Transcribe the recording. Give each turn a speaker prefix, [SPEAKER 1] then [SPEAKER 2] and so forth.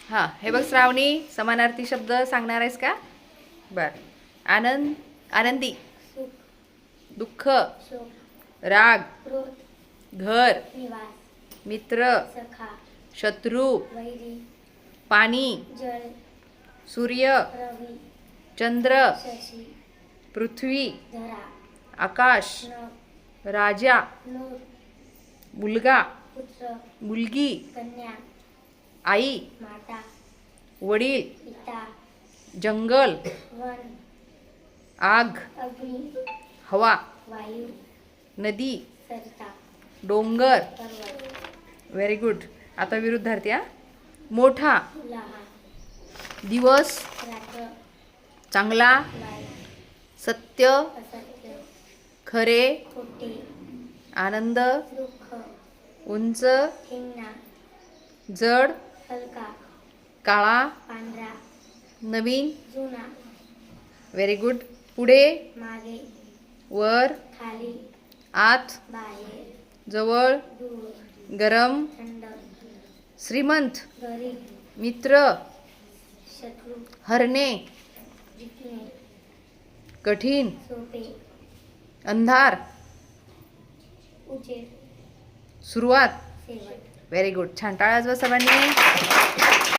[SPEAKER 1] हां, हे बघ श्रावणी, समानार्थी शब्द सांगणार आहेस का? बर. आनंद, आनंदी.
[SPEAKER 2] सुख,
[SPEAKER 1] दुःख,
[SPEAKER 2] शोक,
[SPEAKER 1] राग,
[SPEAKER 2] क्रोध,
[SPEAKER 1] घर,
[SPEAKER 2] निवास,
[SPEAKER 1] मित्र,
[SPEAKER 2] सखा,
[SPEAKER 1] शत्रू,
[SPEAKER 2] वैरी,
[SPEAKER 1] पाणी,
[SPEAKER 2] जल,
[SPEAKER 1] सूर्य,
[SPEAKER 2] रवी,
[SPEAKER 1] चंद्र,
[SPEAKER 2] शशी,
[SPEAKER 1] पृथ्वी,
[SPEAKER 2] धरा,
[SPEAKER 1] आकाश,
[SPEAKER 2] नभ,
[SPEAKER 1] राजा,
[SPEAKER 2] नूर,
[SPEAKER 1] मुलगा,
[SPEAKER 2] पुत्र,
[SPEAKER 1] मुलगी,
[SPEAKER 2] कन्या,
[SPEAKER 1] आई,
[SPEAKER 2] माता,
[SPEAKER 1] वडील,
[SPEAKER 2] पिता,
[SPEAKER 1] जंगल,
[SPEAKER 2] वन,
[SPEAKER 1] आग,
[SPEAKER 2] अग्नी,
[SPEAKER 1] हवा,
[SPEAKER 2] वायू,
[SPEAKER 1] नदी,
[SPEAKER 2] सरता,
[SPEAKER 1] डोंगर.
[SPEAKER 2] पर्वत,
[SPEAKER 1] व्हेरी गुड. आता विरुद्धार्थी हा. मोठा,
[SPEAKER 2] लहान,
[SPEAKER 1] दिवस,
[SPEAKER 2] रात्र,
[SPEAKER 1] चांगला,
[SPEAKER 2] वाईट,
[SPEAKER 1] सत्य,
[SPEAKER 2] असत्य,
[SPEAKER 1] खरे,
[SPEAKER 2] खोटे,
[SPEAKER 1] आनंद,
[SPEAKER 2] दुःख,
[SPEAKER 1] उंच,
[SPEAKER 2] ठेंगणा,
[SPEAKER 1] जड,
[SPEAKER 2] हलका,
[SPEAKER 1] काळा,
[SPEAKER 2] पांढरा,
[SPEAKER 1] नवीन.
[SPEAKER 2] जुना,
[SPEAKER 1] व्हेरी गुड. पुढे,
[SPEAKER 2] मागे,
[SPEAKER 1] वर,
[SPEAKER 2] खाली,
[SPEAKER 1] आत,
[SPEAKER 2] बाहेर,
[SPEAKER 1] जवळ,
[SPEAKER 2] दूर,
[SPEAKER 1] गरम,
[SPEAKER 2] थंड,
[SPEAKER 1] श्रीमंत,
[SPEAKER 2] गरीब,
[SPEAKER 1] मित्र,
[SPEAKER 2] शत्रू,
[SPEAKER 1] हरणे,
[SPEAKER 2] जिंकणे,
[SPEAKER 1] कठीण,
[SPEAKER 2] सोपे,
[SPEAKER 1] अंधार,
[SPEAKER 2] उजेड,
[SPEAKER 1] सुरुवात.
[SPEAKER 2] शेवट.
[SPEAKER 1] Very good. छान. टाळ्या वाजवा सर्वांनी.